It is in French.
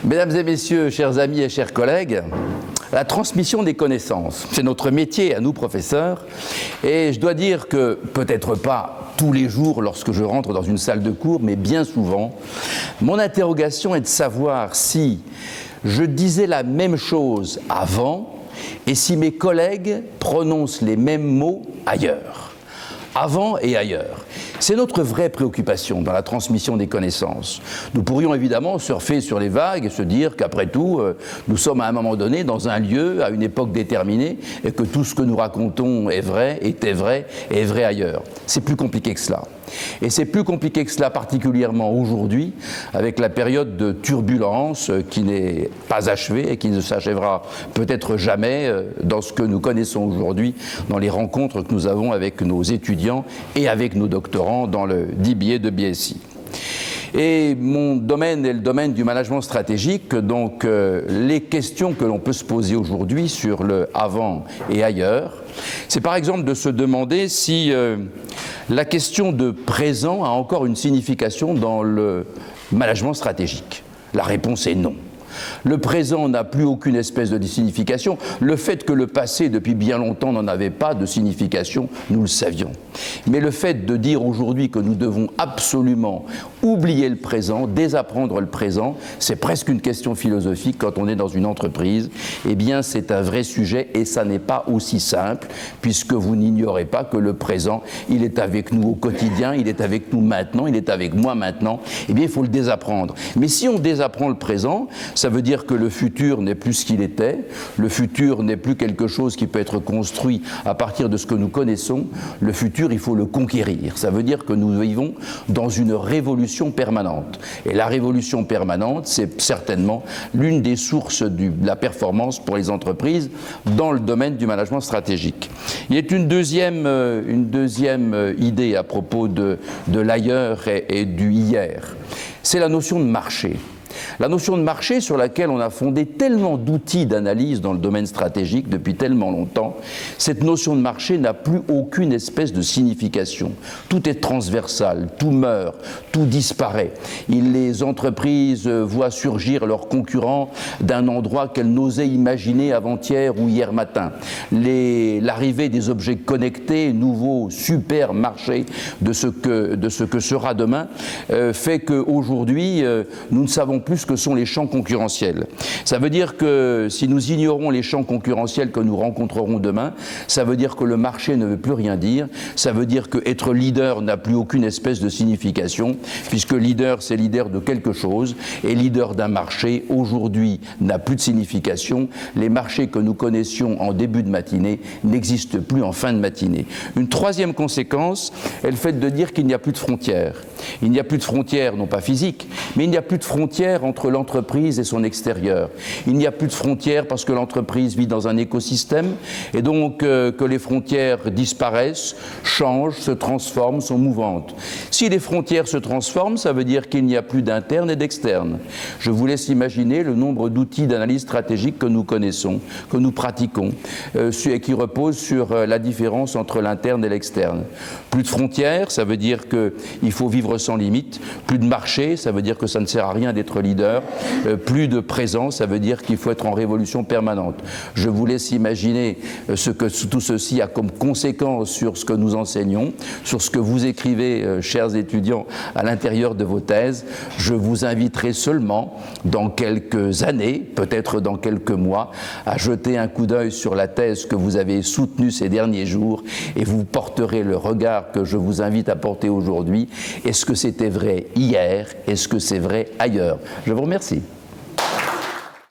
Mesdames et messieurs, chers amis et chers collègues, la transmission des connaissances, c'est notre métier à nous professeurs, et je dois dire que, peut-être pas tous les jours lorsque je rentre dans une salle de cours, mais bien souvent, mon interrogation est de savoir si je disais la même chose avant et si mes collègues prononcent les mêmes mots ailleurs. Avant et ailleurs. C'est notre vraie préoccupation dans la transmission des connaissances. Nous pourrions évidemment surfer sur les vagues et se dire qu'après tout, nous sommes à un moment donné dans un lieu, à une époque déterminée, et que tout ce que nous racontons est vrai, était vrai, et est vrai ailleurs. C'est plus compliqué que cela. Et c'est plus compliqué que cela, particulièrement aujourd'hui, avec la période de turbulence qui n'est pas achevée et qui ne s'achèvera peut-être jamais dans ce que nous connaissons aujourd'hui, dans les rencontres que nous avons avec nos étudiants et avec nos doctorants dans le DBA de BSc. Et mon domaine est le domaine du management stratégique, donc les questions que l'on peut se poser aujourd'hui sur le avant et ailleurs, c'est par exemple de se demander si la question de présent a encore une signification dans le management stratégique. La réponse est non. Le présent n'a plus aucune espèce de signification. Le fait que le passé, depuis bien longtemps, n'en avait pas de signification, nous le savions. Mais le fait de dire aujourd'hui que nous devons absolument oublier le présent, désapprendre le présent, c'est presque une question philosophique quand on est dans une entreprise. Eh bien, c'est un vrai sujet et ça n'est pas aussi simple, puisque vous n'ignorez pas que le présent, il est avec nous au quotidien, il est avec nous maintenant, il est avec moi maintenant. Eh bien, il faut le désapprendre. Mais si on désapprend le présent, ça veut dire que le futur n'est plus ce qu'il était, le futur n'est plus quelque chose qui peut être construit à partir de ce que nous connaissons, le futur, il faut le conquérir. Ça veut dire que nous vivons dans une révolution permanente. Et la révolution permanente, c'est certainement l'une des sources de la performance pour les entreprises dans le domaine du management stratégique. Il y a une deuxième idée à propos de l'ailleurs et du hier. C'est la notion de marché. La notion de marché sur laquelle on a fondé tellement d'outils d'analyse dans le domaine stratégique depuis tellement longtemps, cette notion de marché n'a plus aucune espèce de signification. Tout est transversal, tout meurt, tout disparaît. Les entreprises voient surgir leurs concurrents d'un endroit qu'elles n'osaient imaginer avant-hier ou hier matin. L'arrivée des objets connectés, nouveaux supermarchés de ce que sera demain, fait qu'aujourd'hui, nous ne savons plus ce que sont les champs concurrentiels. Ça veut dire que si nous ignorons les champs concurrentiels que nous rencontrerons demain, ça veut dire que le marché ne veut plus rien dire, ça veut dire qu'être leader n'a plus aucune espèce de signification, puisque leader, c'est leader de quelque chose, et leader d'un marché, aujourd'hui, n'a plus de signification. Les marchés que nous connaissions en début de matinée n'existent plus en fin de matinée. Une troisième conséquence est le fait de dire qu'il n'y a plus de frontières. Il n'y a plus de frontières, non pas physiques, mais il n'y a plus de frontières entre l'entreprise et son extérieur. Il n'y a plus de frontières parce que l'entreprise vit dans un écosystème et donc que les frontières disparaissent, changent, se transforment, sont mouvantes. Si les frontières se transforment, ça veut dire qu'il n'y a plus d'interne et d'externe. Je vous laisse imaginer le nombre d'outils d'analyse stratégique que nous connaissons, que nous pratiquons, et qui reposent sur la différence entre l'interne et l'externe. Plus de frontières, ça veut dire qu'il faut vivre sans limite. Plus de marché, ça veut dire que ça ne sert à rien d'être leader. Plus de présence, ça veut dire qu'il faut être en révolution permanente. Je vous laisse imaginer ce que tout ceci a comme conséquence sur ce que nous enseignons, sur ce que vous écrivez, chers étudiants, à l'intérieur de vos thèses. Je vous inviterai seulement, dans quelques années, peut-être dans quelques mois, à jeter un coup d'œil sur la thèse que vous avez soutenue ces derniers jours et vous porterez le regard que je vous invite à porter aujourd'hui. Est-ce que c'était vrai hier? Est-ce que c'est vrai ailleurs? Je vous remercie.